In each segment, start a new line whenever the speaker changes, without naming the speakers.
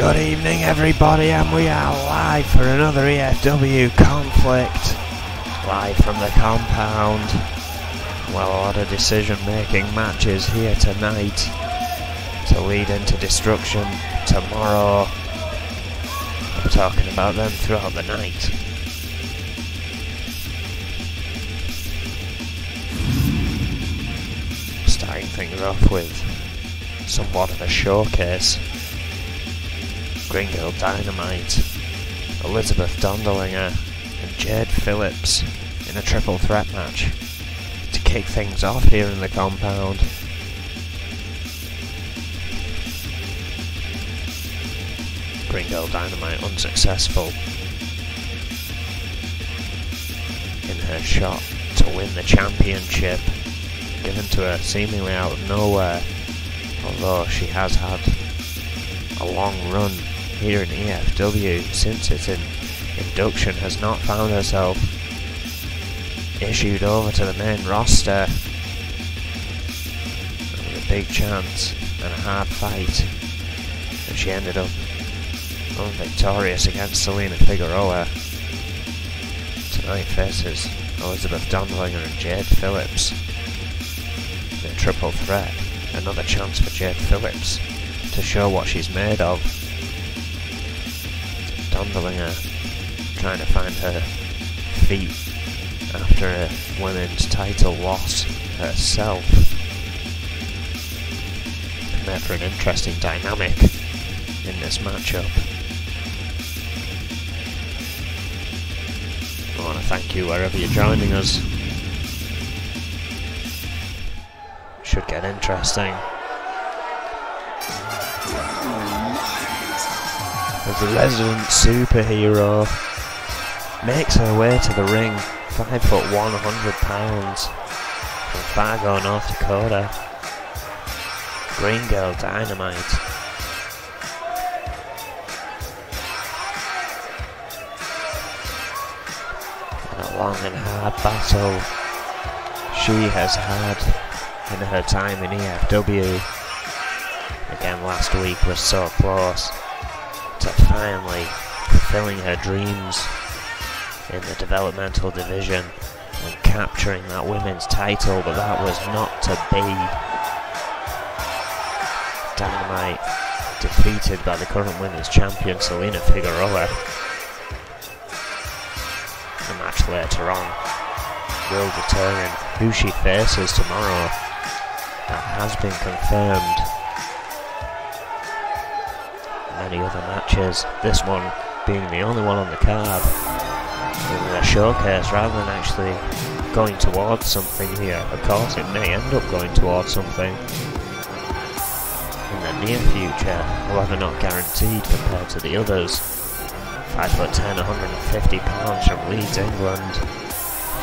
Good evening everybody, and we are live for another E.F.W conflict, live from the compound. Well, a lot of decision making matches here tonight to lead into destruction tomorrow. I'm talking about them throughout the night. Starting things off with somewhat of a showcase. Green Girl Dynamite, Elizabeth Dondelinger and Jade Phillips in a triple threat match to kick things off here in the compound. Green Girl Dynamite unsuccessful in her shot to win the championship, given to her seemingly out of nowhere, although she has had a long run here in E.F.W. since its induction, has not found herself issued over to the main roster. With a big chance and a hard fight, and she ended up unvictorious against Selena Figueroa. Tonight faces Elizabeth Dondelinger and Jade Phillips in a triple threat. Another chance for Jade Phillips to show what she's made of. Dondelinger trying to find her feet after a women's title loss herself. Made for an interesting dynamic in this matchup. I want to thank you wherever you're joining us. Should get interesting. As the resident superhero makes her way to the ring, 5 foot 100 pounds, from Fargo, North Dakota, Green Girl Dynamite. In a long and hard battle she has had in her time in E.F.W. Again, last week was so close to finally fulfilling her dreams in the developmental division and capturing that women's title, but that was not to be. Dynamite defeated by the current women's champion Selena Figueroa. The match later on will determine who she faces tomorrow. That has been confirmed. Many other matches, this one being the only one on the card in a showcase rather than actually going towards something here. Of course it may end up going towards something in the near future, however not guaranteed compared to the others. 5'10", 150 pounds from Leeds, England,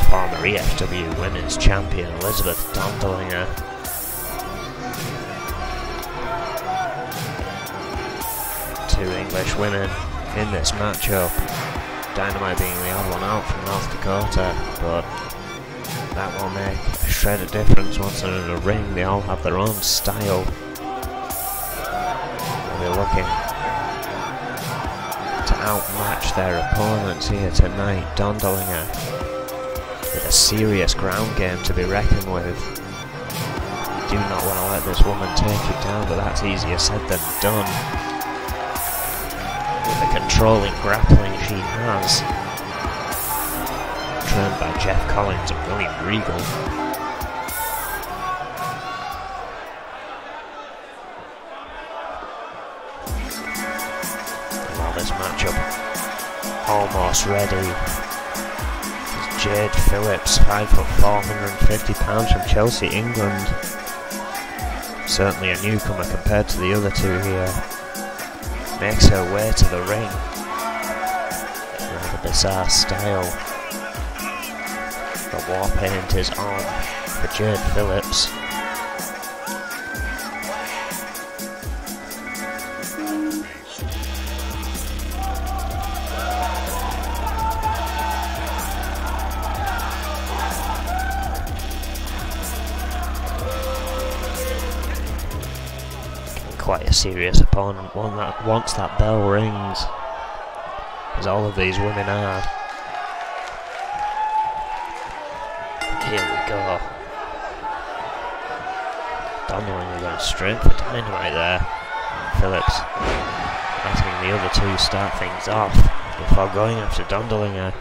former E.F.W. Women's Champion Elizabeth Dondelinger. Two English women in this matchup. Dynamite being the odd one out from North Dakota, but that will make a shred of difference once they're in a ring. They all have their own style. They're looking to outmatch their opponents here tonight. Dondelinger with a serious ground game to be reckoned with. You do not want to let this woman take it down, but that's easier said than done. With the controlling grappling she has, trained by Jeff Collins and William Regal. And while this matchup almost ready, is Jade Phillips, 5 foot 450 pounds from Chelsea, England. Certainly a newcomer compared to the other two here. Makes her way to the ring. Rather bizarre style. The war paint is on for Jade Phillips. quite a serious opponent, one that once that bell rings, as all of these women are. Here we go. Dondolinger going straight for Dynamite there. Phillips letting the other two start things off before going after Dondolinger.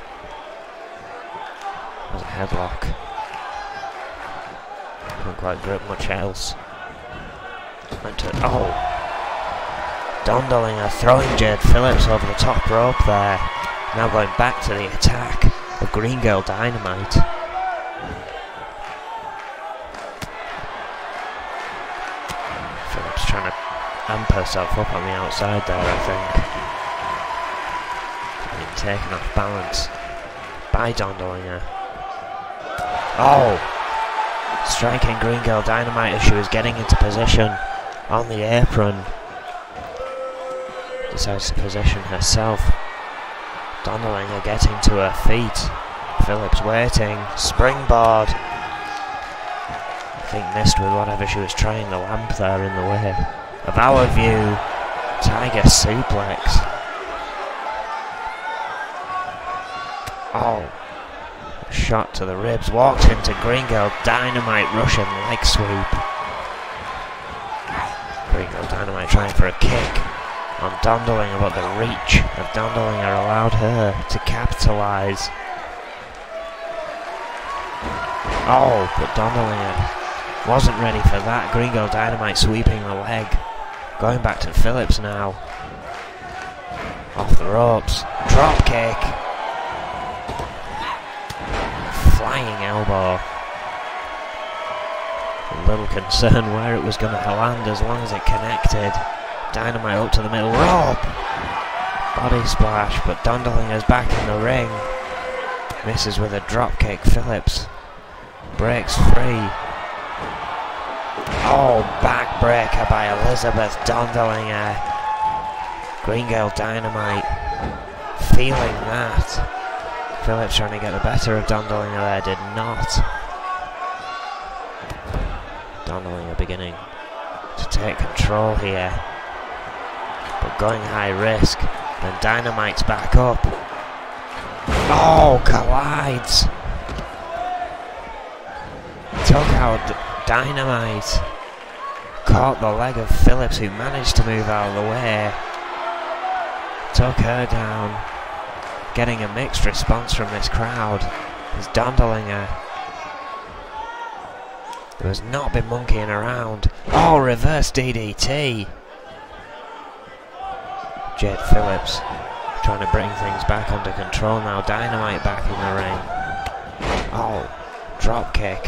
There's a headlock. Couldn't quite grip much else. Oh! Dondolinger throwing Jade Phillips over the top rope there. Now going back to the attack of Green Girl Dynamite. Phillips trying to amp herself up on the outside there, I think. Being taken off balance by Dondolinger. Oh! Striking Green Girl Dynamite as she was getting into position on the apron. Decides to position herself. Dondolinger getting to her feet. Phillips waiting. Springboard. I think missed with whatever she was trying, the lamp there in the way of our view. Tiger suplex. Oh. Shot to the ribs, walks into Green Girl Dynamite, Russian leg sweep. Green Girl Dynamite trying for a kick on Dondolinger, but the reach of Dondolinger allowed her to capitalise. Oh, but Dondolinger wasn't ready for that. Green Girl Dynamite sweeping the leg. Going back to Phillips now. Off the ropes. Drop kick. Flying elbow. A little concern where it was going to land as long as it connected. Dynamite up to the middle rope. Body splash, but Dondolinger's back in the ring. Misses with a drop kick. Phillips breaks free. Oh, backbreaker by Elizabeth Dondolinger. Green Girl Dynamite feeling that. Phillips trying to get the better of Dondolinger there, did not. Dondolinger beginning to take control here, but going high risk. And Dynamite's back up. Oh, collides. Took out Dynamite. Caught the leg of Phillips, who managed to move out of the way. Took her down. Getting a mixed response from this crowd. As Dondolinger, who has not been monkeying around. Oh, reverse DDT. Jade Phillips trying to bring things back under control now. Dynamite back in the ring. Oh, drop kick.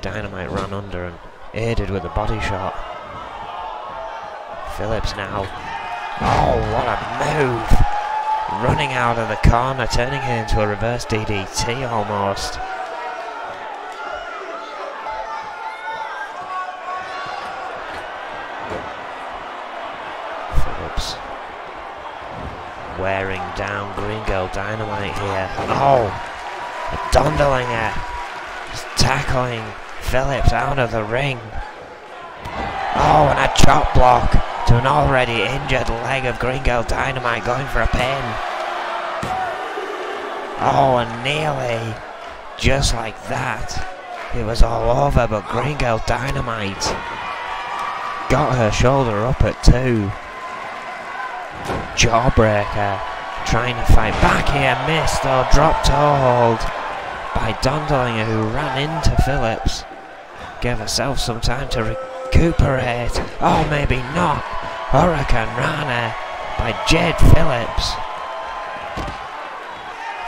Dynamite ran under and aided with a body shot. Phillips now. Oh, what a move! Running out of the corner, turning it into a reverse DDT almost. Phillips wearing down Green Girl Dynamite here. Oh, Dondolinger just tackling Phillips out of the ring. Oh, and a chop block to an already injured leg of Green Girl Dynamite, going for a pin. Oh, and nearly, just like that, it was all over, but Green Girl Dynamite got her shoulder up at 2. Jawbreaker, trying to fight back here, missed though, drop toe hold by Dondolinger, who ran into Phillips. Gave herself some time to recuperate. Oh, maybe not. Hurricane Rana by Jade Phillips,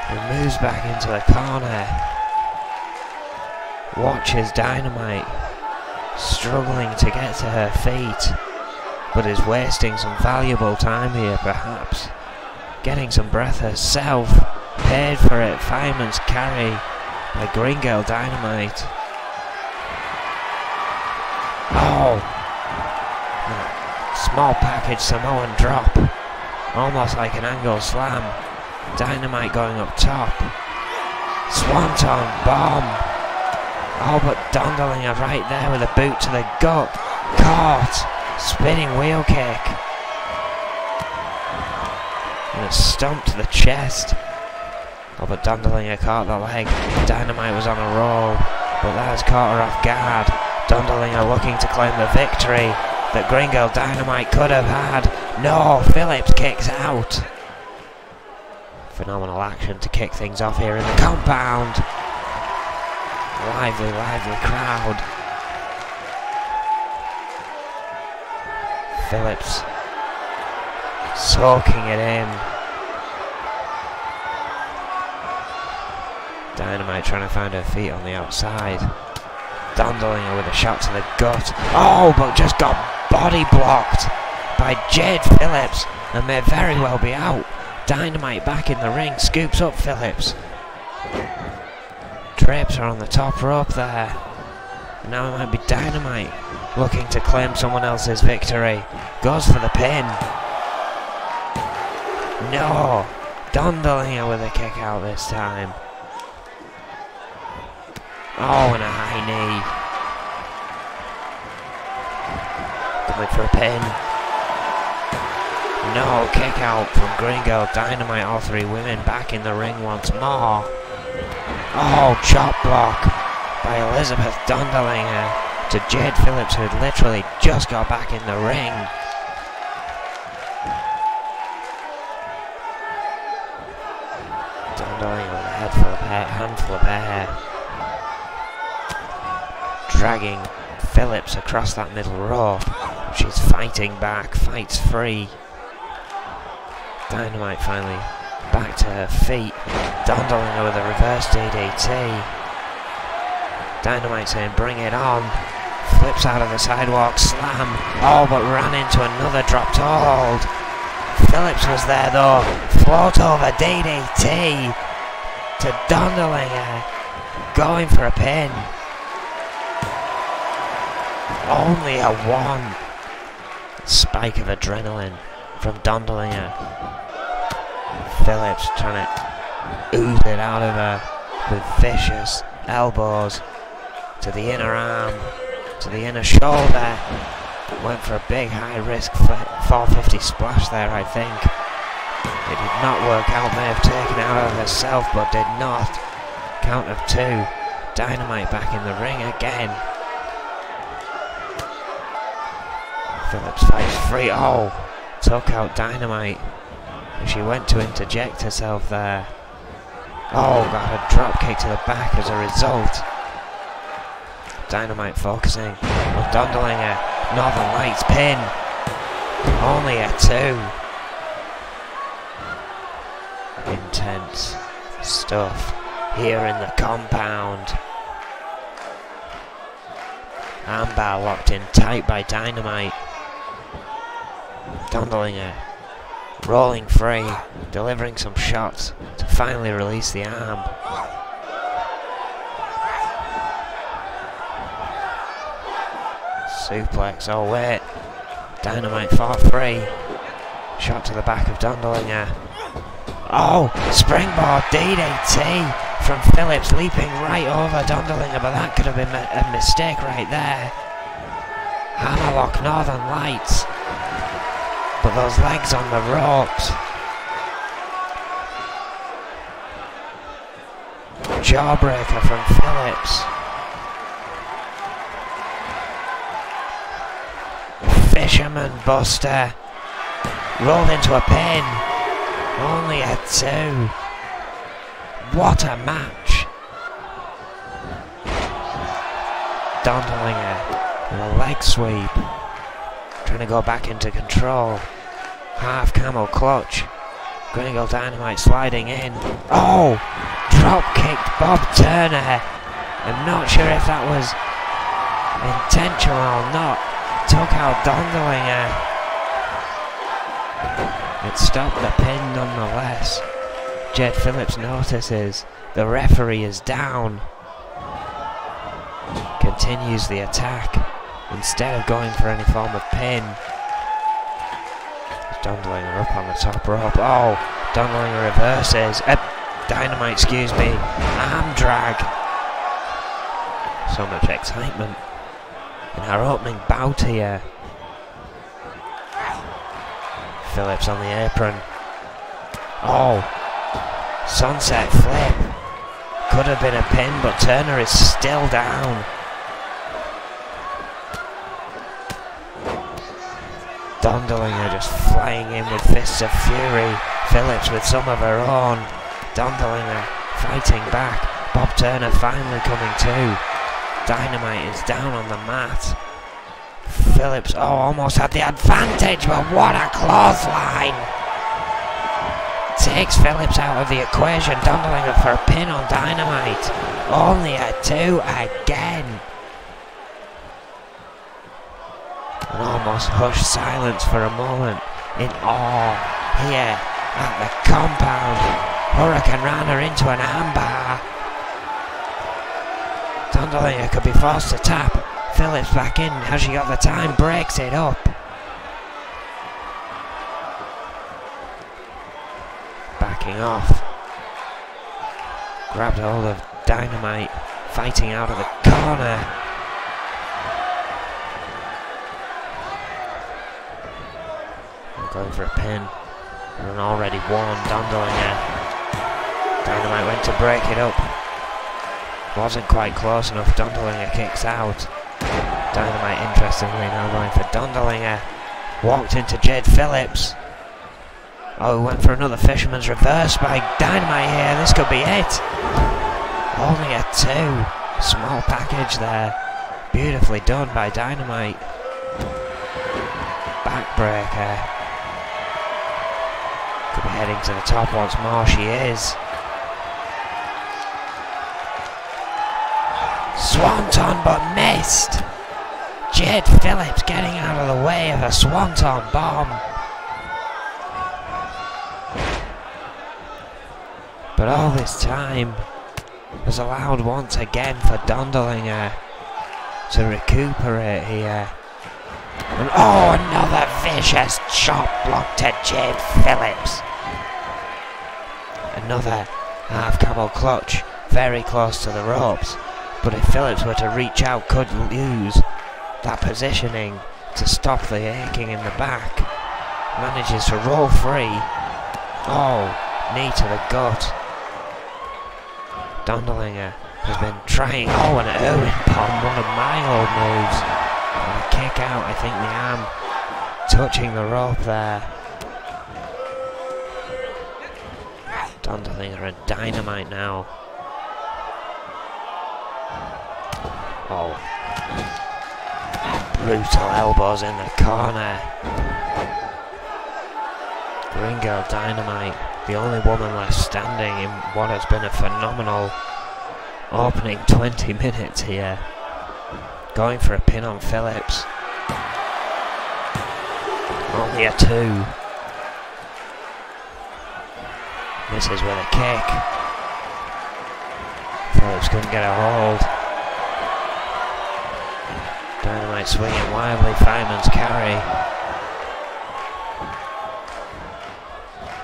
who moves back into the corner. Watches Dynamite struggling to get to her feet, but is wasting some valuable time here perhaps. Getting some breath herself. Paid for it. Fireman's carry by Green Girl Dynamite. Oh, small package Samoan drop, almost like an angle slam. Dynamite going up top. Swanton bomb. Oh, but Dondolinger right there with a boot to the gut. Caught! Spinning wheel kick. And a stomp to the chest. Oh, but Dondolinger caught the leg. Dynamite was on a roll, but that has caught her off guard. Dondolinger looking to claim the victory that Gringo Dynamite could have had. No, Phillips kicks out. Phenomenal action to kick things off here in the compound. Lively, lively crowd. Phillips soaking it in. Dynamite trying to find her feet on the outside. Dondolinger with a shot to the gut. Oh, but just got body blocked by Jade Phillips and may very well be out. Dynamite back in the ring, scoops up Phillips. Trips are on the top rope there. And now it might be Dynamite looking to claim someone else's victory. Goes for the pin. No! Dondolinger with a kick out this time. Oh, and a high knee. Going for a pin. No, kick out from Gringo Dynamite. All three women back in the ring once more. Oh, chop block by Elizabeth Dondolinger to Jade Phillips, who had literally just got back in the ring. Dondolinger with a handful of hair. Dragging Phillips across that middle rope. She's fighting back, fights free. Dynamite finally back to her feet. Dondolinger with a reverse DDT. Dynamite saying bring it on. Flips out of the sidewalk, slam. Oh, but ran into another drop toe hold. Phillips was there though. Float over DDT to Dondolinger. Going for a pin. Only a one. Spike of adrenaline from Dondolinger. Phillips trying to ooze it out of her with vicious elbows to the inner arm, to the inner shoulder. Went for a big high risk 450 splash there, I think. It did not work out. May have taken it out of herself, but did not. Count of two. Dynamite back in the ring again. Phillips fights free. Oh, took out Dynamite. And she went to interject herself there. Oh, got a drop kick to the back as a result. Dynamite focusing on Dondolinger. Northern Lights pin. Only a two. Intense stuff here in the compound. Armbar locked in tight by Dynamite. Dondolinger rolling free, delivering some shots to finally release the arm. Suplex, oh wait. Dynamite fought free. Shot to the back of Dondolinger. Oh, springboard DDT from Phillips, leaping right over Dondolinger, but that could have been a mistake right there. Hammerlock Northern Lights. But those legs on the ropes. Jawbreaker from Phillips. Fisherman Buster. Rolled into a pin. Only a two. What a match. Dondolinger with a leg sweep. Trying to go back into control. Half camel clutch. Gringo Dynamite sliding in. Oh! Drop kicked Bob Turner. I'm not sure if that was intentional or not. Took out Dondolinger. It stopped the pin nonetheless. Jade Phillips notices the referee is down. Continues the attack instead of going for any form of pin. Dondolinger up on the top rope. Oh, Dondolinger reverses. Dynamite, excuse me. Arm drag. So much excitement. in her opening bout here. Phillips on the apron. Oh, sunset flip. Could have been a pin, but Turner is still down. Dondolinger just flying in with fists of fury. Phillips with some of her own. Dondolinger fighting back. Bob Turner finally coming to. Dynamite is down on the mat. Phillips, almost had the advantage, but what a clothesline! Takes Phillips out of the equation. Dondolinger for a pin on Dynamite. Only a 2 again. An almost hushed silence for a moment in awe here at the compound. Hurricane Rana into an armbar. Dondolinger could be forced to tap. Phillips back in. Has she got the time? Breaks it up. Backing off. Grabbed hold of Dynamite. Fighting out of the corner. Going for a pin. And an already won Dondolinger. Dynamite went to break it up. Wasn't quite close enough. Dondolinger kicks out. Dynamite interestingly now going for Dondolinger. Walked into Jade Phillips. Oh, went for another Fisherman's reverse by Dynamite here. This could be it. Only a 2. Small package there. Beautifully done by Dynamite. Backbreaker. Could be heading to the top once more. She is. Swanton but missed. Jade Phillips getting out of the way of a Swanton bomb. But all this time was allowed once again for Dondolinger to recuperate here. And oh, another vicious chop block to Jade Phillips. Another half camel clutch, very close to the ropes. But if Phillips were to reach out, could lose that positioning to stop the aching in the back. Manages to roll free. Oh, knee to the gut. Dondolinger has been trying. Oh, an Owen bomb, one of my old moves. And a kick out, I think the arm touching the rope there. Dondolinger and Dynamite now. Oh. Brutal elbows in the corner. Green Girl Dynamite, the only woman left standing in what has been a phenomenal opening 20 minutes here. Going for a pin on Phillips. Only a 2. Misses with a kick. Phillips couldn't get a hold. Dynamite swinging wildly, Fireman's carry.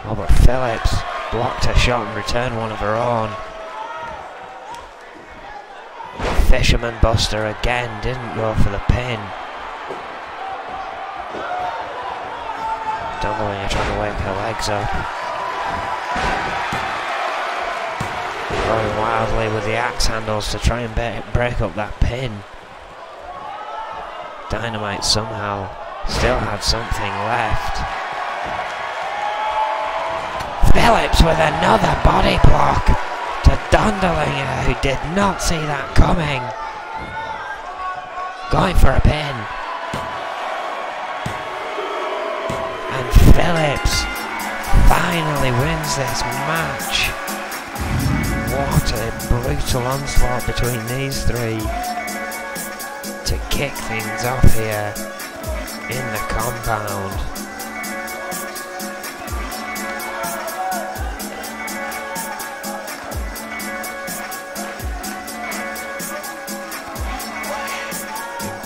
Oh, but Phillips blocked a shot and returned one of her own. Fisherman Buster again, didn't go for the pin. Dondolinger trying to wake her legs up. Going wildly with the axe handles to try and break up that pin. Dynamite somehow still had something left. Phillips with another body block to Dondolinger, who did not see that coming. Going for a pin. And Phillips finally wins this match. What a brutal onslaught between these three to kick things off here in the compound.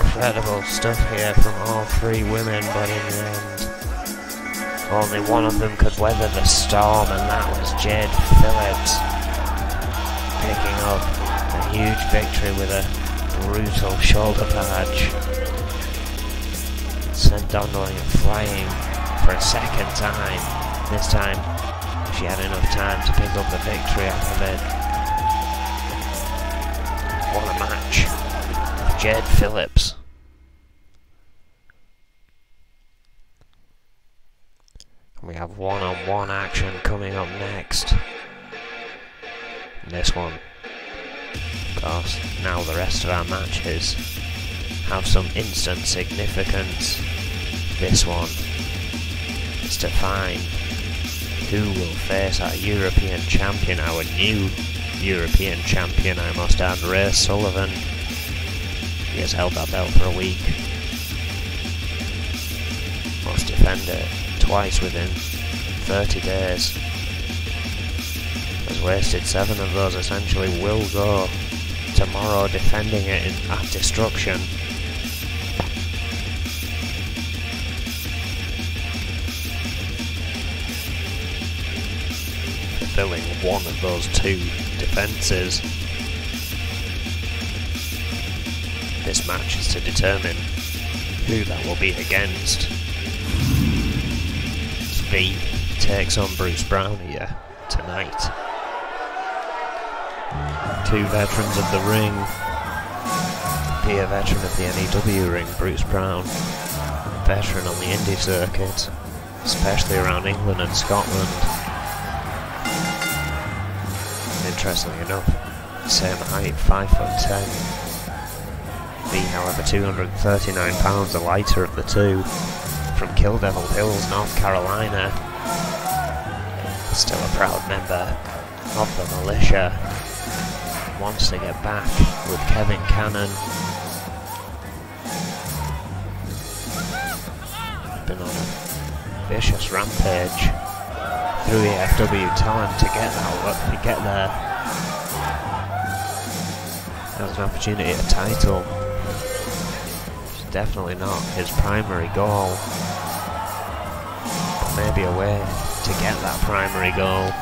Incredible stuff here from all three women, but in the end only one of them could weather the storm, and that was Jade Phillips, picking up a huge victory with a brutal shoulder badge. Sent Dondoling flying for a second time. This time she had enough time to pick up the victory off of it. What a match. Jade Phillips. We have one-on-one action coming up next. This one, of course, now the rest of our matches have some instant significance. This one is to find who will face our European champion, our new European champion, I must add, Ray Sullivan. He has held that belt for a week. Must defend it twice within 30 days. Has wasted 7 of those, essentially will go tomorrow defending it at Destruction. Fulfilling one of those 2 defences. This match is to determine who that will be against. V takes on Bruce Brown here tonight. 2 veterans of the ring. Be a veteran of the NEW ring, Bruce Brown. Veteran on the indie circuit, especially around England and Scotland. Interestingly enough, same height, 5'10". V, however, 239 pounds, the lighter of the 2. From Killdevil Hills, North Carolina. Still a proud member of the militia. Wants to get back with Kevin Cannon. Been on a vicious rampage through E.F.W talent to get that, to get there. That was an opportunity at a title. It's definitely not his primary goal. But maybe a way to get that primary goal.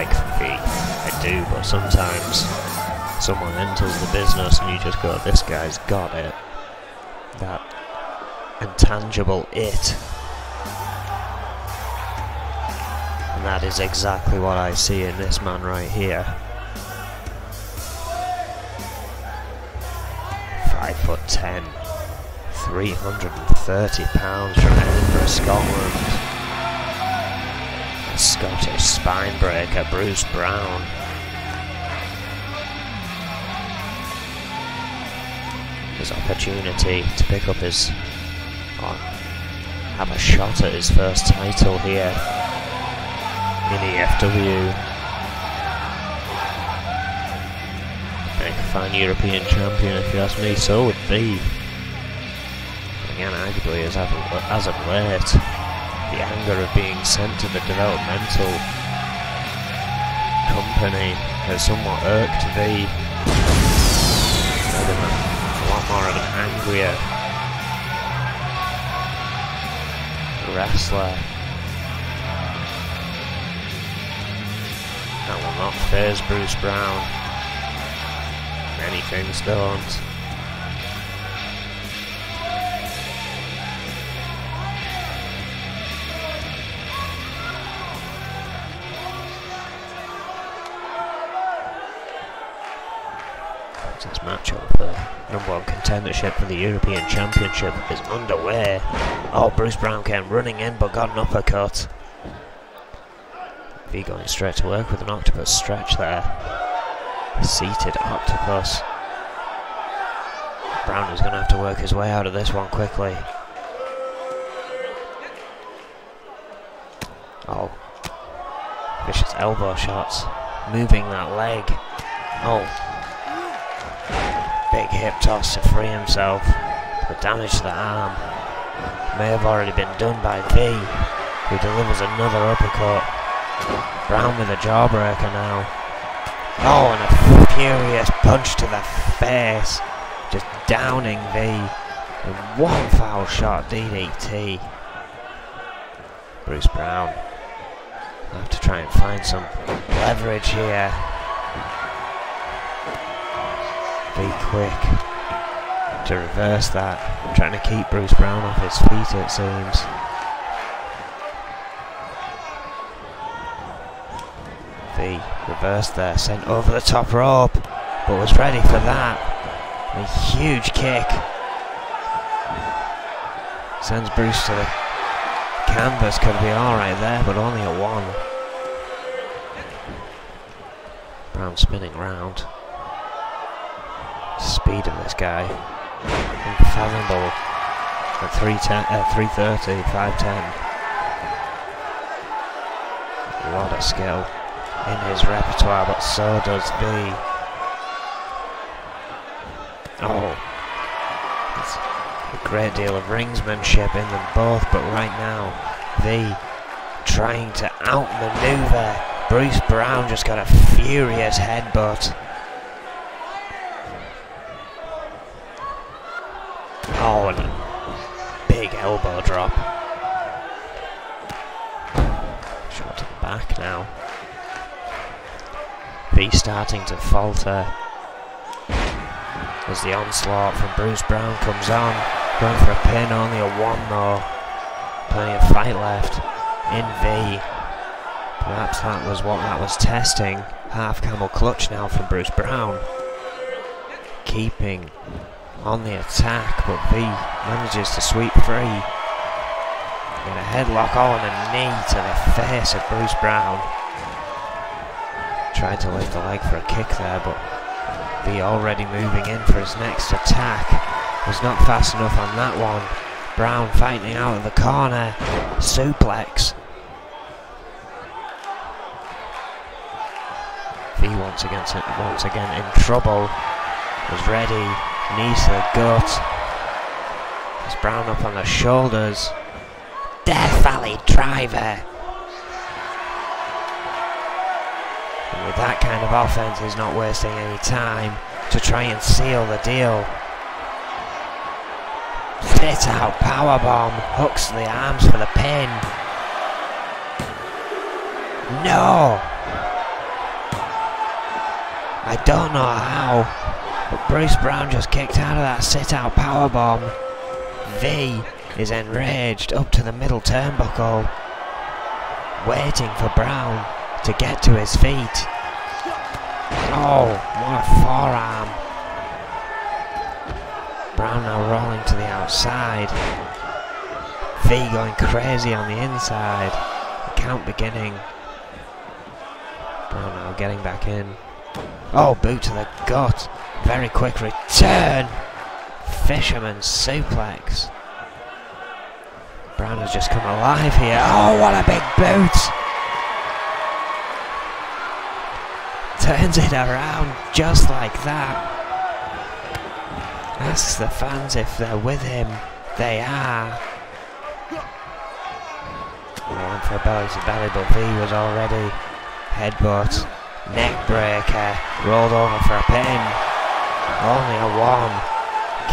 I do, but sometimes someone enters the business and you just go, this guy's got it. That intangible it. And that is exactly what I see in this man right here. 5'10", 330 pounds from Edinburgh, Scotland. Scottish spine breaker, Bruce Brown. His opportunity to pick up his, or have a shot at his first title here in E.F.W. Make a fine European champion, if you ask me. So would be. Again, arguably as of late, the anger of being sent to the developmental company has somewhat irked V. Made him a lot more of an angrier wrestler. That will not faze Bruce Brown. Many things don't. This matchup, the #1 contendership for the European Championship, is underway. Oh, Bruce Brown came running in but got an uppercut. V going straight to work with an octopus stretch there. Seated octopus. Brown is going to have to work his way out of this one quickly. Oh. Vicious elbow shots. Moving that leg. Oh. Big hip toss to free himself. The damage to the arm may have already been done by V, who delivers another uppercut. Brown with a jawbreaker now. Oh, and a furious punch to the face. Just downing V. And one foul shot DDT. Bruce Brown will have to try try and find some leverage here. Be quick to reverse that. Trying to keep Bruce Brown off his feet, it seems. V reversed there, sent over the top rope, but was ready for that. A huge kick. Sends Bruce to the canvas, could be alright there, but only a 1. Brown spinning round. Speed of this guy. Unfathomable. At 330, 510. A lot of skill in his repertoire, but so does V. Oh, there's a great deal of ringsmanship in them both, but right now V trying to outmaneuver Bruce Brown. Just got a furious headbutt. Oh, and a big elbow drop. Shot to the back now. V starting to falter as the onslaught from Bruce Brown comes on. Going for a pin, only a 1 though. Plenty of fight left in V. Perhaps that was what that was testing. Half camel clutch now from Bruce Brown. Keeping on the attack, but V manages to sweep free. Get a headlock on a knee to the face of Bruce Brown. Tried to lift the leg for a kick there, but V already moving in for his next attack. Was not fast enough on that one. Brown fighting out of the corner. Suplex. V once again in trouble. Was ready. Knees to the gut. There's Brown up on the shoulders. Death Valley driver. And with that kind of offense, he's not wasting any time to try and seal the deal. Sit out powerbomb. Hooks the arms for the pin. No! I don't know how, but Bruce Brown just kicked out of that sit-out powerbomb. V is enraged up to the middle turnbuckle, waiting for Brown to get to his feet. Oh, what a forearm. Brown now rolling to the outside. V going crazy on the inside. The count beginning. Brown now getting back in. Oh, boot to the gut. Very quick return. Fisherman suplex. Brown has just come alive here. Oh, what a big boot. Turns it around just like that. Asks the fans if they're with him. They are. Went for a belly to belly, but V was already. Headbutt. Neck breaker. Rolled over for a pin. Only a 1.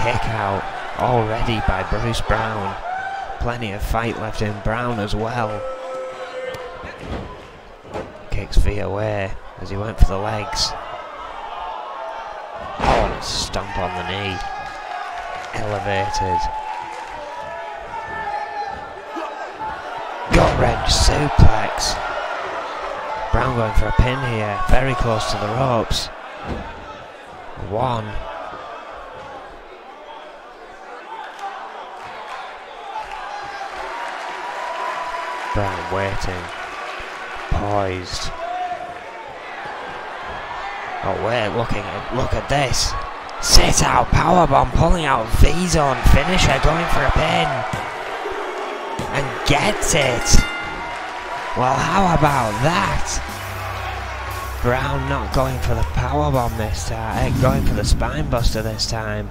Kick out already by Bruce Brown. Plenty of fight left in Brown as well. Kicks V away as he went for the legs. Oh, and a stomp on the knee. Elevated. Gut wrench suplex. Brown going for a pin here. Very close to the ropes. 1. Brown waiting. Poised. Oh wait, look at this. Sit out powerbomb, pulling out V-zone finisher, going for a pin. And gets it. Well, how about that? Brown not going for the powerbomb this time, going for the spine buster this time.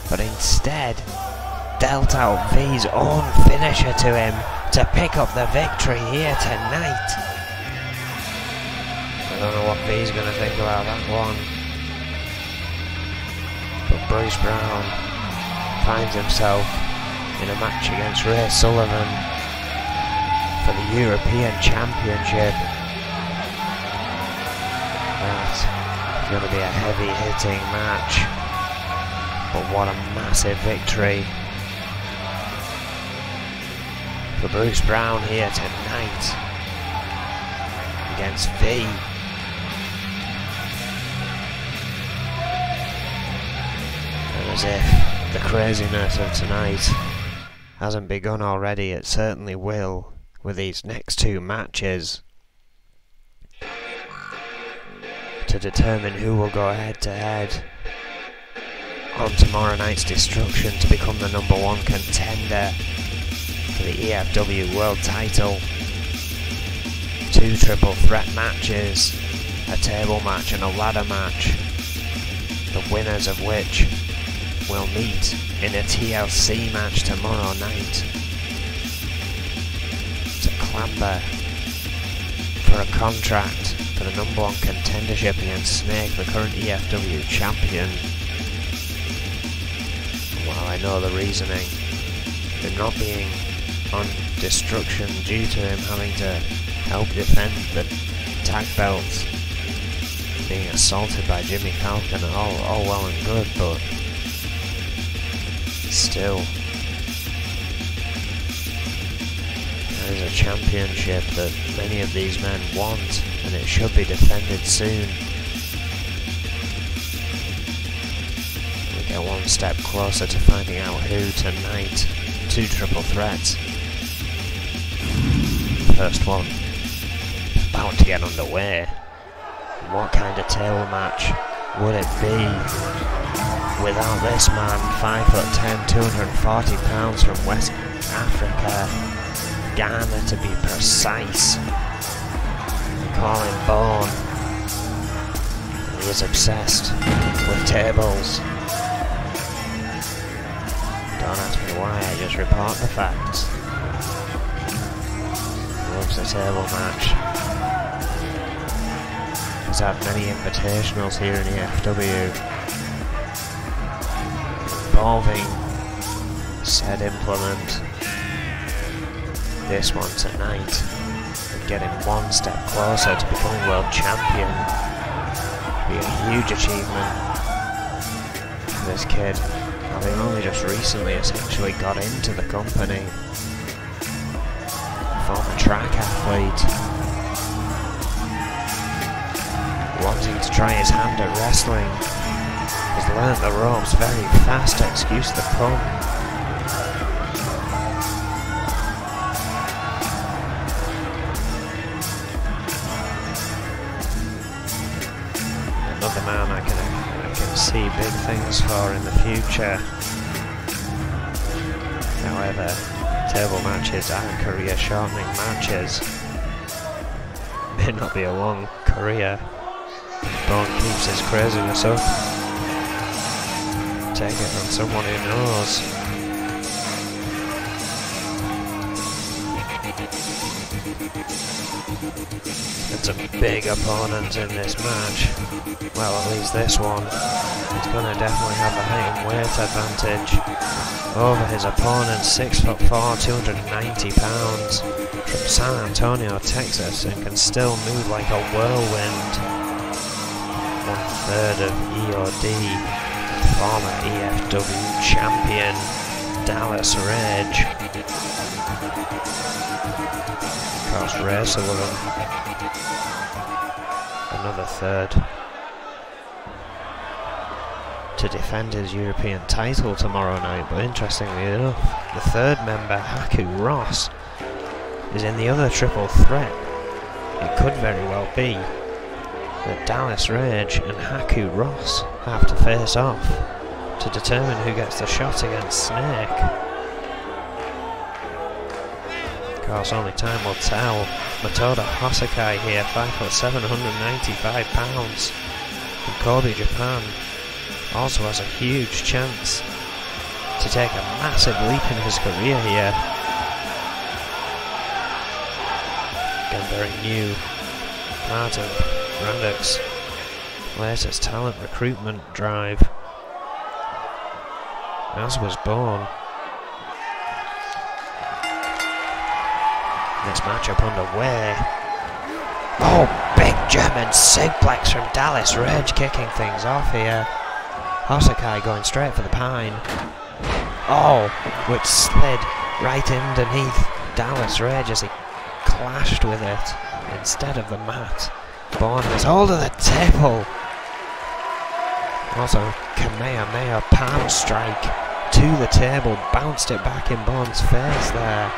But instead, dealt out V's own finisher to him to pick up the victory here tonight. I don't know what V's going to think about that one. But Bruce Brown finds himself in a match against Ray Sullivan for the European Championship. That's going to be a heavy hitting match, but what a massive victory for Bruce Brown here tonight against V. And as if the craziness of tonight hasn't begun already, it certainly will with these next two matches to determine who will go head to head on tomorrow night's Destruction to become the #1 contender for the E.F.W world title. 2 triple threat matches, a table match and a ladder match, the winners of which will meet in a TLC match tomorrow night to clamber for a contract for the #1 contendership against Snake, the current E.F.W champion. Well, I know the reasoning, but not being on Destruction due to him having to help defend the tag belts, being assaulted by Jimmy Falcon, all well and good, but still, that is a championship that many of these men want, and it should be defended soon. We get one step closer to finding out who tonight. 2 triple threats. First one about to get underway. What kind of table match would it be without this man, 5'10", 240 pounds from West Africa, Ghana to be precise. We call him Bone. He is obsessed with tables. Don't ask me why, I just report the facts. Loves a table match. He's had many invitationals here in E.F.W involving said implement. This one tonight would get him one step closer to becoming world champion. Be a huge achievement for this kid, having only just recently essentially got into the company. Former track athlete, wanting to try his hand at wrestling. He's learnt the ropes very fast, excuse the pun. Another man I can see big things for in the future. However, table matches are career shortening matches. May not be a long career. Bone keeps his craziness up. Take it from someone who knows. It's a big opponent in this match. Well, at least this one. He's going to definitely have the height and weight advantage over his opponent, 6'4", 290 pounds, from San Antonio, Texas, and can still move like a whirlwind. 1/3 of EOD. Former E.F.W champion, Dallas Rage. Of course, Ray Sullivan, another third, to defend his European title tomorrow night. But interestingly enough, the third member, Haku Ross, is in the other triple threat. It could very well be that Dallas Rage and Haku Ross have to face off to determine who gets the shot against Snake. Of course, only time will tell. Matoda Hosakai here, 5'7", 195 pounds, from Kobe, Japan, also has a huge chance to take a massive leap in his career here. Again, very new, part of Raddock's latest talent recruitment drive, as was Bourne. this matchup underway. Oh, big German suplex from Dallas Rage, kicking things off here. Hosakai going straight for the pine. Oh, which slid right underneath Dallas Rage as he clashed with it instead of the mat. Bourne has hold of the table. Also, Kamehameha palm strike to the table, bounced it back in Bourne's face there.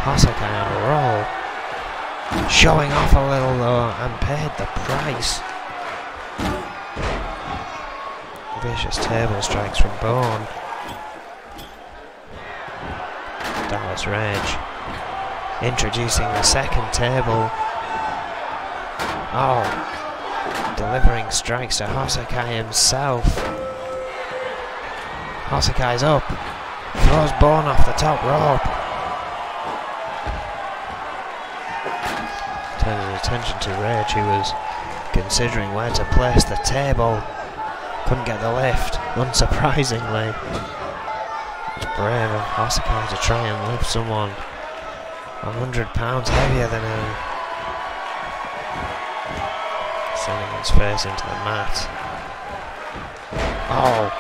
Hosakai on a roll, showing off a little though, and paid the price. Vicious table strikes from Bourne. Dallas Rage introducing the second table. Oh, delivering strikes to Hosakai himself. Hosakai's up, throws Bourne off the top rope. Turns his attention to Rage, who was considering where to place the table. Couldn't get the lift, unsurprisingly. It's brave of Hosakai to try and lift someone 100 pounds heavier than him. Sending his face into the mat. Oh,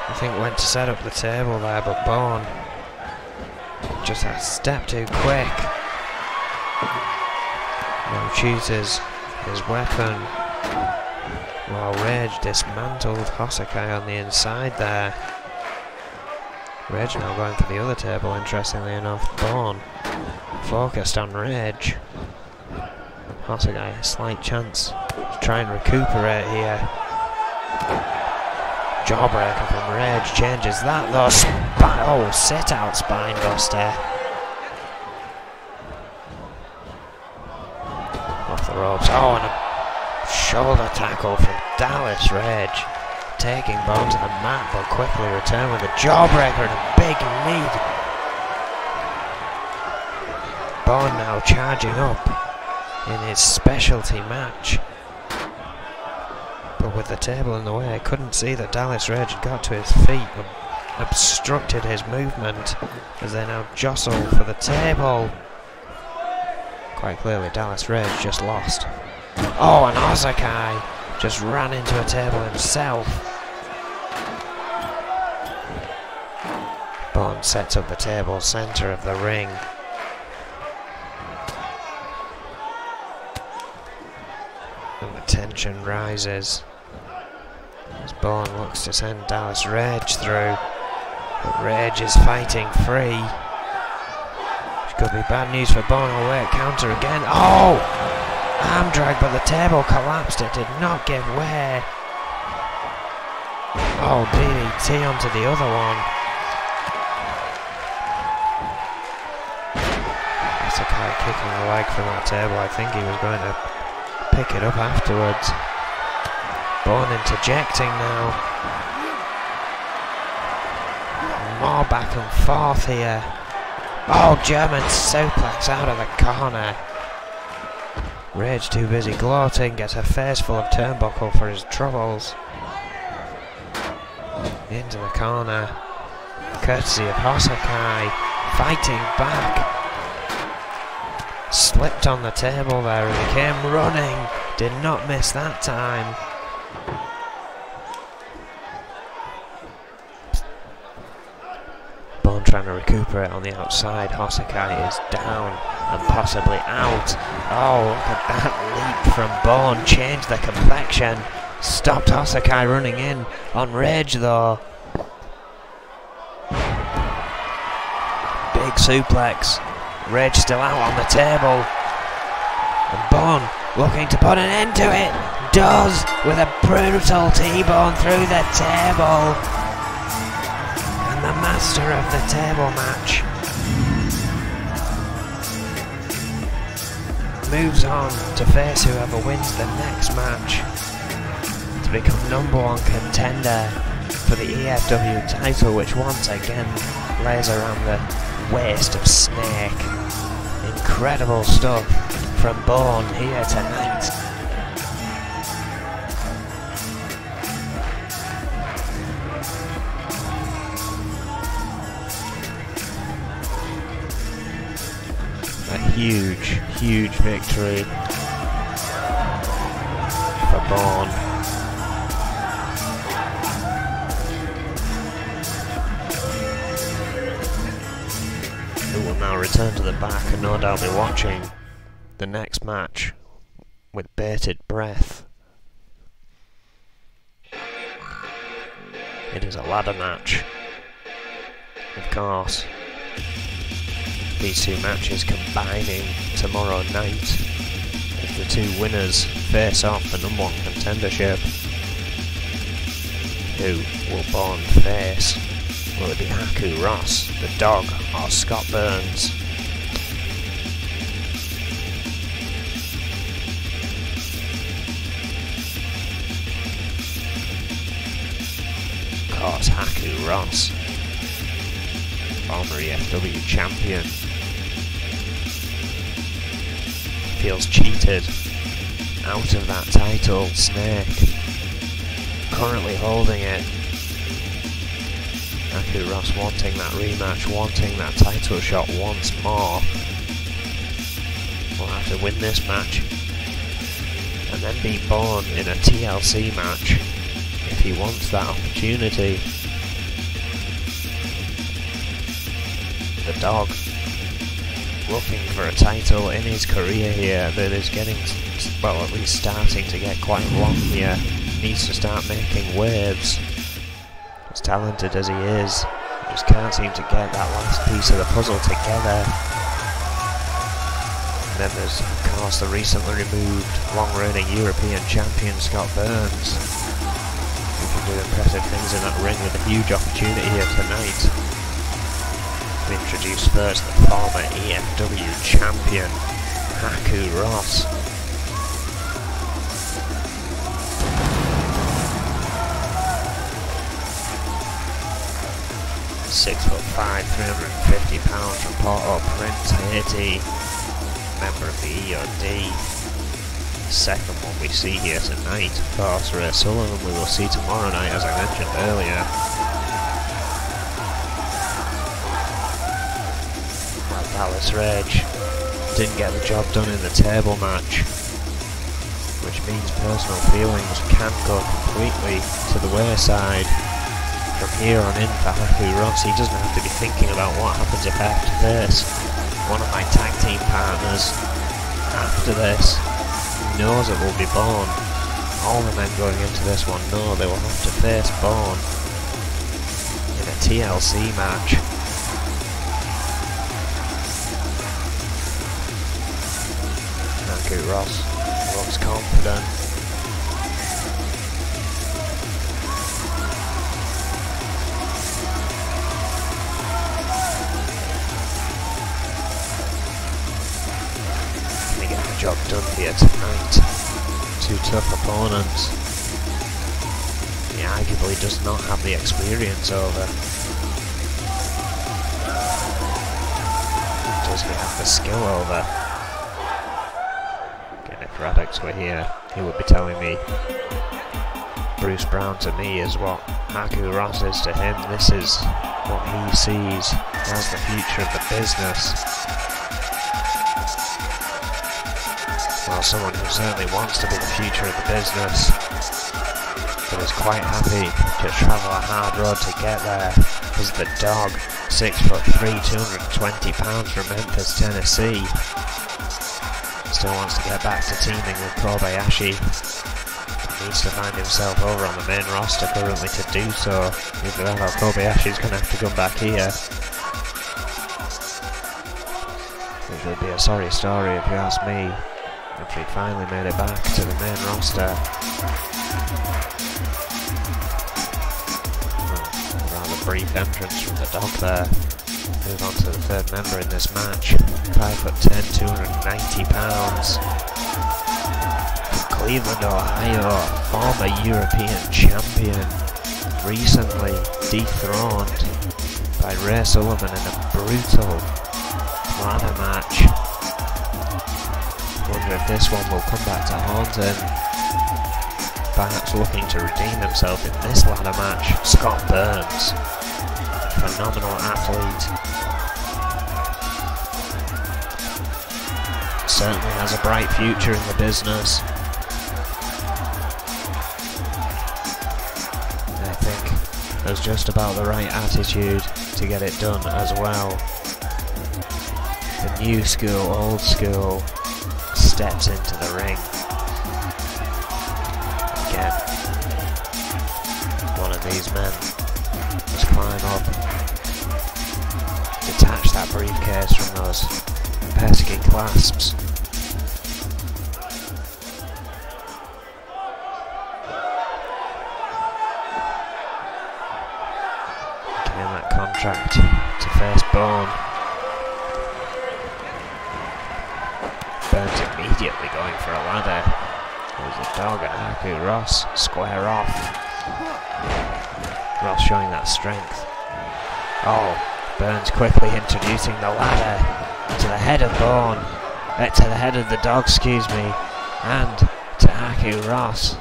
I think went to set up the table there, but Bourne just a step too quick. Now chooses his weapon, while Rage dismantled Hosakai on the inside there. Rage now going for the other table, interestingly enough. Bourne focused on Rage. Hosakai a slight chance to try and recuperate here. Jawbreaker from Rage changes that though. Oh, sit out spine buster. Off the ropes. Oh, and a shoulder tackle from Dallas Rage. Taking Bourne to the mat, but quickly return with a jawbreaker and a big knee. Bourne now charging up in his specialty match. But with the table in the way, I couldn't see that Dallas Rage had got to his feet and obstructed his movement as they now jostle for the table. Quite clearly Dallas Rage just lost. Oh, and Hosakai just ran into a table himself. Bourne sets up the table centre of the ring. And the tension rises as Bourne looks to send Dallas Rage through. But Rage is fighting free. Which could be bad news for Bourne. Away counter again. Oh! Arm drag, but the table collapsed. It did not give way. Oh, DDT onto the other one. Hosakai kicking the leg from that table. I think he was going to pick it up afterwards. Bourne interjecting now. More back and forth here. Oh, German suplex out of the corner. Rage too busy gloating, gets a face full of turnbuckle for his troubles. Into the corner. Courtesy of Hosakai. Fighting back. Slipped on the table there and he came running. Did not miss that time. Bourne trying to recuperate on the outside. Hosakai is down and possibly out. Oh, look at that leap from Bourne. Changed the complexion. Stopped Hosakai running in on Rage though. Big suplex. Rage still out on the table. And Bourne looking to put an end to it. Does, with a brutal T-bone through the table. And the master of the table match moves on to face whoever wins the next match to become #1 contender for the E.F.W title, which once again lays around the waist of Snake. Incredible stuff from Bourne here tonight. A huge, huge victory for Bourne. Who will now return to the back and no doubt be watching the next match with bated breath. It is a ladder match, of course. These two matches combining tomorrow night as the two winners face off for number one contendership. Who will Bourne face? Will it be Haku Ross, the Dog, or Scott Burns? Of course, Haku Ross, former E.F.W champion, feels cheated out of that title. Snake currently holding it. Haku Ross wanting that rematch, wanting that title shot once more. Will have to win this match and then beat Bourne in a TLC match if he wants that opportunity. The Dog looking for a title in his career here that is getting, well, at least starting to get quite long here. Needs to start making waves. As talented as he is, just can't seem to get that last piece of the puzzle together. And then there's, of course, the recently removed long-reigning European champion Scott Burns, who can do impressive things in that ring with a huge opportunity here tonight. We introduce first the former E.F.W champion Haku Ross. 6'5", 350 pounds from Port-au-Prince, Haiti, member of the E.O.D. Second one we see here tonight, of course, Ray Sullivan we will see tomorrow night, as I mentioned earlier. Well, Dallas Rage didn't get the job done in the table match, which means personal feelings can go completely to the wayside. From here on in for Haku Ross, he doesn't have to be thinking about what happens if I have to face one of my tag team partners after this. He knows it will be Bourne. All the men going into this one know they will have to face Bourne in a TLC match. Haku Ross looks confident. Job done here tonight. Two tough opponents. He arguably does not have the experience over. Does he have the skill over? Again, if Raddox were here, he would be telling me Bruce Brown to me is what Haku Ross is to him. This is what he sees as the future of the business. Well, someone who certainly wants to be the future of the business, but is quite happy to travel a hard road to get there, is the Dog, 6'3", 220 pounds from Memphis, Tennessee. Still wants to get back to teaming with Kobayashi. Needs to find himself over on the main roster currently to do so. Either that or Kobayashi's going to have to come back here. Which would be a sorry story if you ask me, if he finally made it back to the main roster. Well, a rather brief entrance from the Dog there. Move on to the third member in this match. 5'10", 290 pounds. From Cleveland, Ohio, former European champion. Recently dethroned by Ray Sullivan in a brutal ladder match. Wonder if this one will come back to haunt him. Perhaps looking to redeem himself in this ladder match, Scott Burns. Phenomenal athlete. certainly has a bright future in the business. I think there's just about the right attitude to get it done as well. The new school, old school, steps into the ring. Again, one of these men must climb up, detach that briefcase from those pesky clasps. Getting that contract to face Bone. Burns immediately going for a ladder. There's a dog at Haku. Ross square off. Ross showing that strength. Oh, Burns quickly introducing the ladder to the head of Bone. To the head of the dog, excuse me. And to Haku. Ross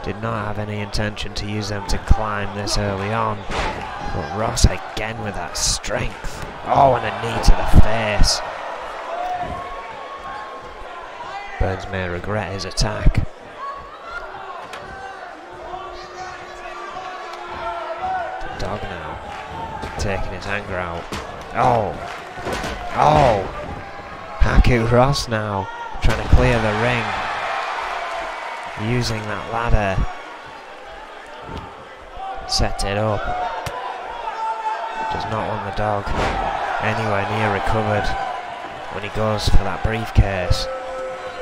did not have any intention to use them to climb this early on. But Ross again with that strength. Oh, and a knee to the face. Burns may regret his attack. The dog now taking his anger out. Oh! Oh! Haku Ross now trying to clear the ring. Using that ladder. Set it up. Does not want the dog anywhere near recovered when he goes for that briefcase.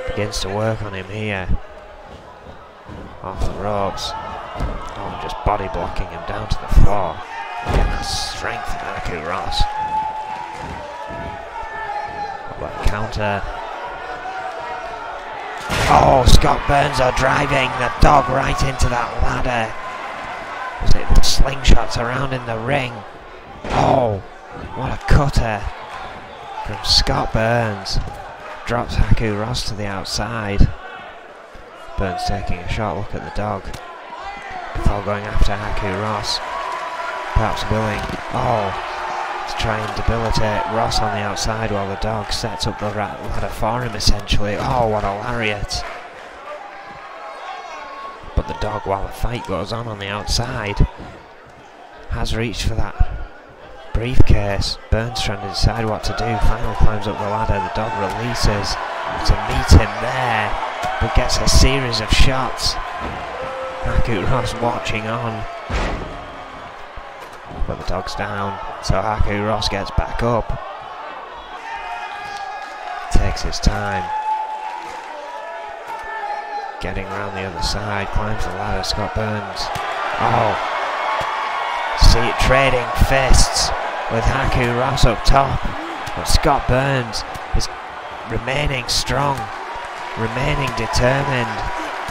Begins to work on him here. Off the ropes. Oh, just body blocking him down to the floor. Get the strength of Haku Ross. What a counter. Oh, Scott Burns are driving the dog right into that ladder. As it slingshots around in the ring. Oh, what a cutter from Scott Burns. Drops Haku Ross to the outside. Burns taking a short look at the dog before going after Haku Ross. Perhaps willing, to try and debilitate Ross on the outside while the dog sets up the ladder for him essentially. Oh, what a lariat. But the dog, while the fight goes on the outside, has reached for that briefcase. Burns trying to decide what to do. Final climbs up the ladder. The dog releases to meet him there, but gets a series of shots. Haku Ross watching on, but the dog's down, so Haku Ross gets back up. Takes his time. Getting around the other side. Climbs the ladder. Scott Burns. Oh. See it trading fists with Haku Ross up top, but Scott Burns is remaining strong, remaining determined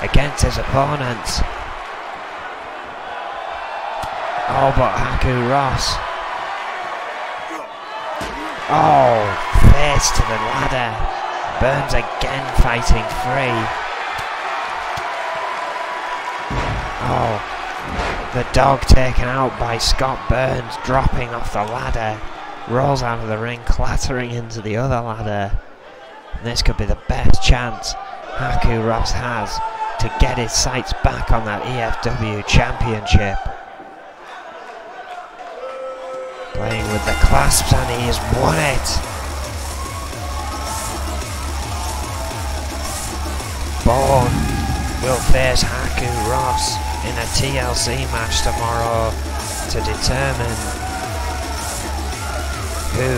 against his opponents. Oh, but Haku Ross. Oh, face to the ladder. Burns again fighting free. Oh. The dog taken out by Scott Burns, dropping off the ladder, rolls out of the ring, clattering into the other ladder. And this could be the best chance Haku Ross has to get his sights back on that E.F.W championship. Playing with the clasps, and he has won it. Bone will face Haku Ross in a TLC match tomorrow to determine who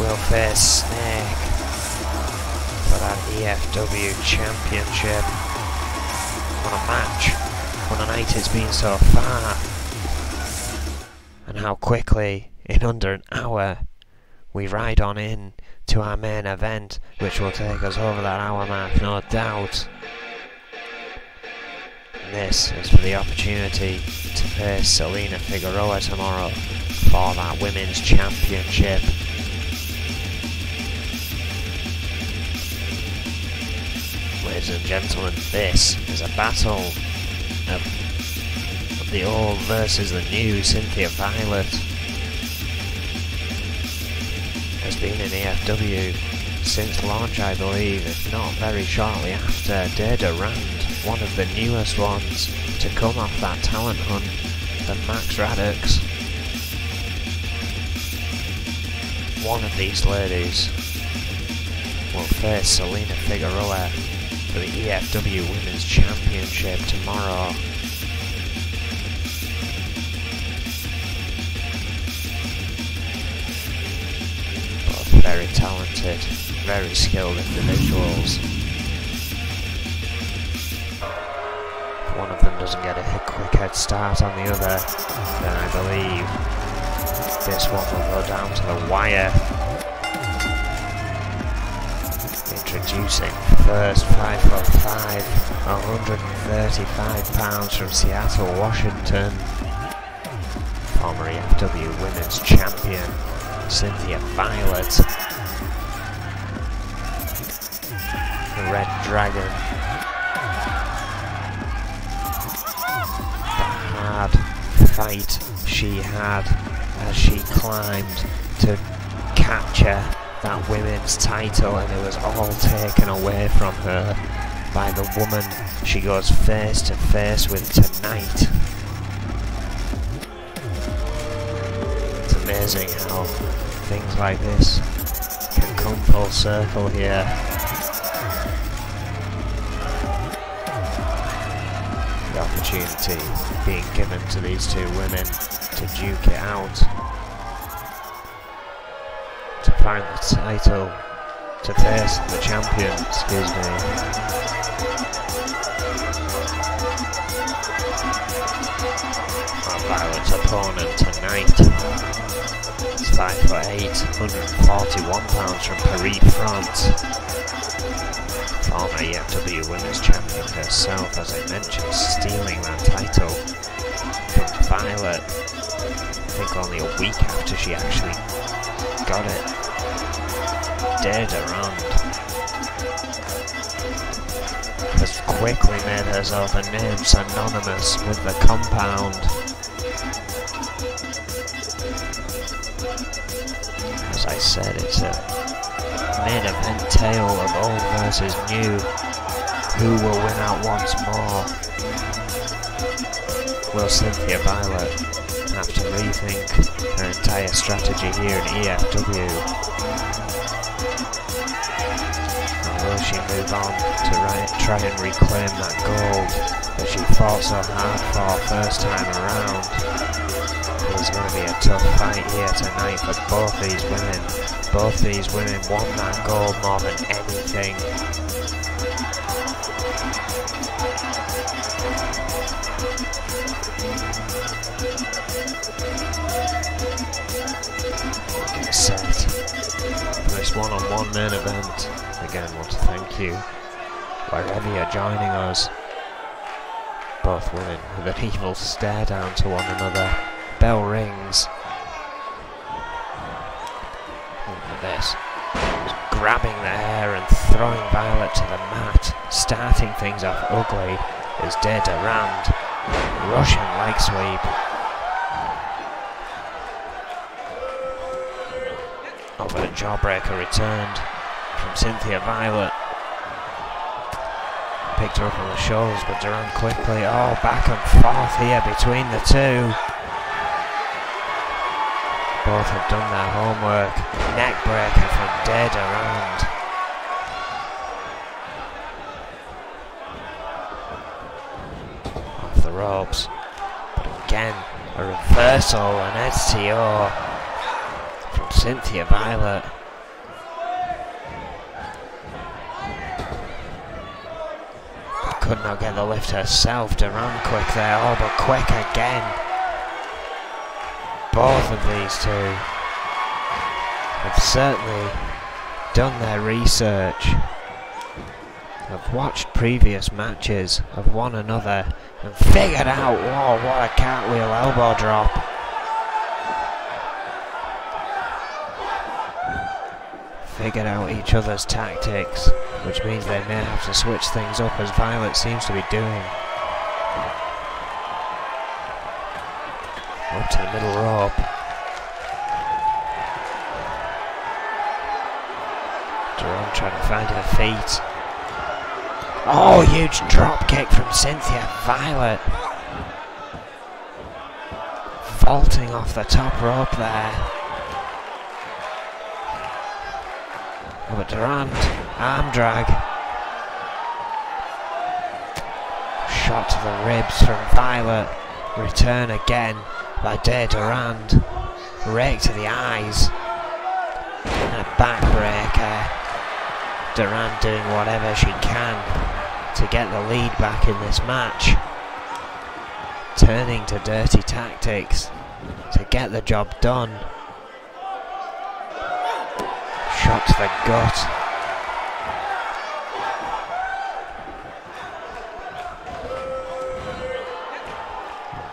will face Snake for that E.F.W championship. What a match, what a night it's been so far, and how quickly, in under an hour, we ride on in to our main event, which will take us over that hour mark, no doubt. This is for the opportunity to face Selena Figueroa tomorrow for that women's championship. Ladies and gentlemen, this is a battle of the old versus the new. Cynthia Violet been in E.F.W. since launch, I believe, if not very shortly after. Dada Rand, one of the newest ones to come off that talent hunt, the Max Radix. One of these ladies will face Selena Figueroa for the E.F.W. Women's Championship tomorrow. Both very talented, very skilled individuals. If one of them doesn't get a quick head start on the other, then I believe this one will go down to the wire. Introducing first 5'5", 135 pounds from Seattle, Washington. Former E.F.W. Women's Champion, Cynthia Violet. The Red Dragon. The hard fight she had as she climbed to capture that women's title, and it was all taken away from her by the woman she goes face to face with tonight. It's amazing how things like this can come full circle here. The opportunity being given to these two women to duke it out, to find the title, to face the champion, excuse me. Our Violet's opponent tonight is 5'8", 141 pounds from Paris, France. Former E.F.W. Women's Champion herself, as I mentioned, stealing that title from Violet, I think only a week after she actually got it. Dada Rand has quickly made herself a name synonymous with the compound. As I said, it's a main event tale of old versus new. Who will win out once more? Will Cynthia Violet have to rethink her entire strategy here in E.F.W? And will she move on to try and reclaim that gold that she fought so hard for first time around? It's going to be a tough fight here tonight for both these women. Both these women want that gold more than anything. Get set for this one-on-one main event. Again, want to thank you wherever you're joining us. Both women with an evil stare down to one another. Bell rings. Look at this. Grabbing the hair and throwing Violet to the mat. Starting things off ugly is Dada Rand. Russian leg sweep. Over the jawbreaker returned from Cynthia Violet. Picked her up on the shoulders, but Durand quickly, back and forth here between the two. Both have done their homework. Neckbreaker from Dada Rand. Off the ropes. But again, a reversal, an STO from Cynthia Violet. Could not get the lift herself. Durand quick there, but quick again. Both of these two have certainly done their research, have watched previous matches of one another and figured out, whoa, what a cartwheel elbow drop. Figured out each other's tactics, which means they may have to switch things up, as Violet seems to be doing. Up to the middle rope. Durand trying to find her feet. Oh, huge drop kick from Cynthia Violet. Vaulting off the top rope there. Oh, but Durand, arm drag. Shot to the ribs from Violet. Return again by Durand. Rake to the eyes. And a backbreaker. Durand doing whatever she can to get the lead back in this match. Turning to dirty tactics to get the job done. Shot to the gut.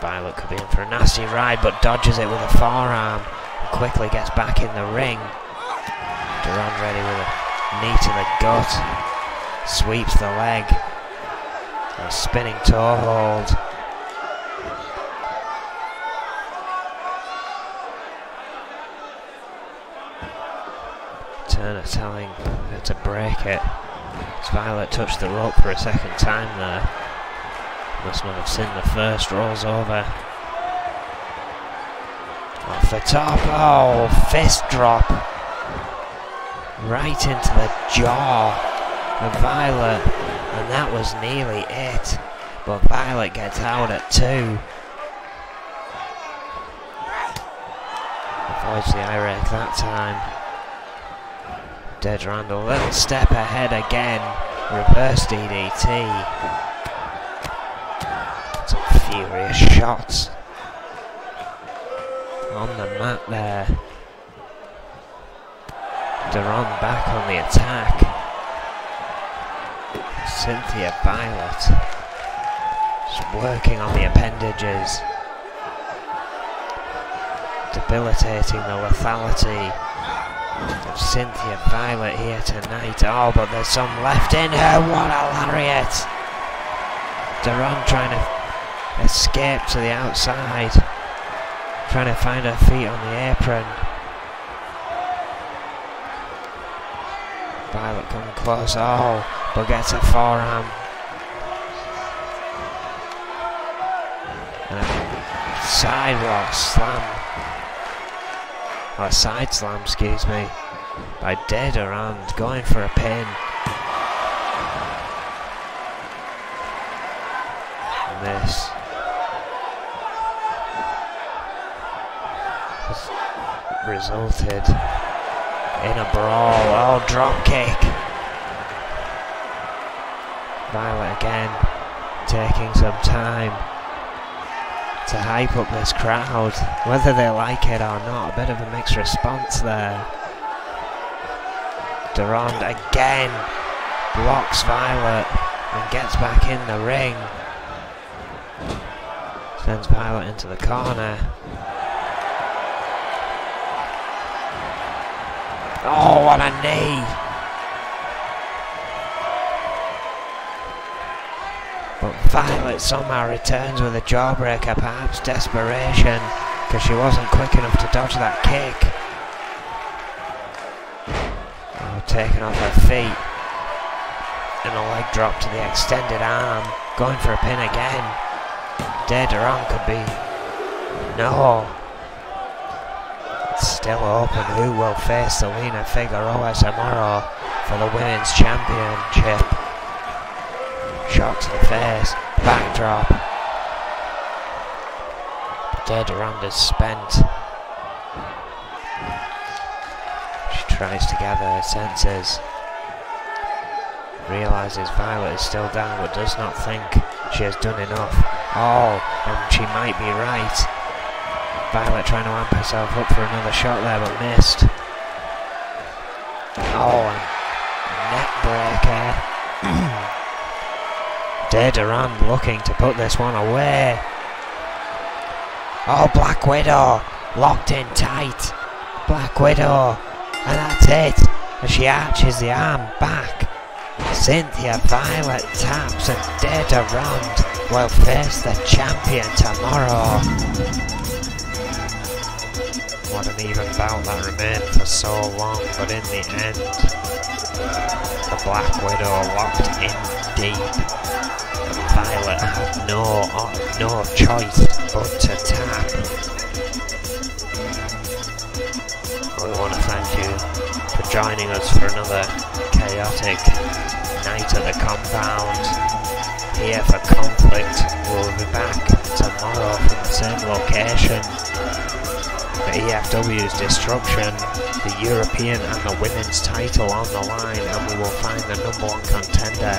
Violet could be in for a nasty ride, but dodges it with a forearm and quickly gets back in the ring. Durand ready with a knee to the gut. Sweeps the leg. A spinning toe hold. Turner telling her to break it. As Violet touched the rope for a second time there. Must not have seen the first. Rolls over. Off the top. Oh, fist drop. Right into the jaw of Violet, and that was nearly it, but Violet gets out at 2. Avoids the eye rake that time. Durand a little step ahead again. Reverse DDT. Some furious shots on the mat there. Durand back on the attack. Cynthia Violet just working on the appendages, debilitating the lethality of Cynthia Violet here tonight. Oh, but there's some left in her. What a lariat! Durand trying to escape to the outside, trying to find her feet on the apron. Violet coming close. Oh, but gets a forearm. And a sidewalk slam. Or a side slam, excuse me. By Durand, going for a pin. And this has resulted in a brawl. Oh, drop kick. Violet again taking some time to hype up this crowd, whether they like it or not. A bit of a mixed response there. Durand again blocks Violet and gets back in the ring. Sends Violet into the corner. Oh, what a knee! But Violet somehow returns with a jawbreaker, perhaps desperation, because she wasn't quick enough to dodge that kick. Oh, taken off her feet. And a leg drop to the extended arm. Going for a pin again. Durand could be... No. It's still open. Who will face Selena Figueroa tomorrow for the Women's Championship? Shot to the face. Backdrop. Durand is spent. She tries to gather her senses. Realises Violet is still down, but does not think she has done enough. Oh, and she might be right. Violet trying to amp herself up for another shot there, but missed. Oh, and neck breaker. Durand looking to put this one away. Oh, Black Widow locked in tight. Black Widow, and that's it. As she arches the arm back. Cynthia Violet taps, and Durand will face the champion tomorrow. What an even bout that remained for so long, but in the end, the Black Widow locked in deep. And Violet had no choice but to tap. We want to thank you for joining us for another chaotic night at the compound. Here for Conflict. We'll be back tomorrow from the same location. For E.F.W's Destruction, the European and the women's title on the line, and we will find the #1 contender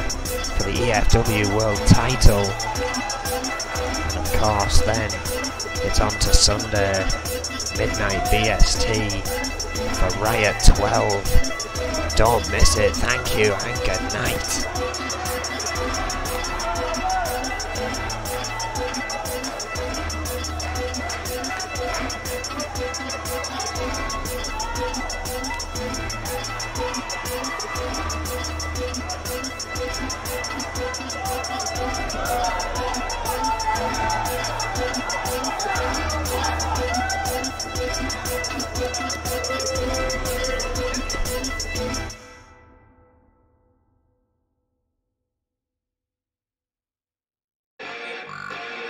for the E.F.W World title. And of course then, it's on to Sunday, midnight BST, for Riot 12. Don't miss it. Thank you and good night.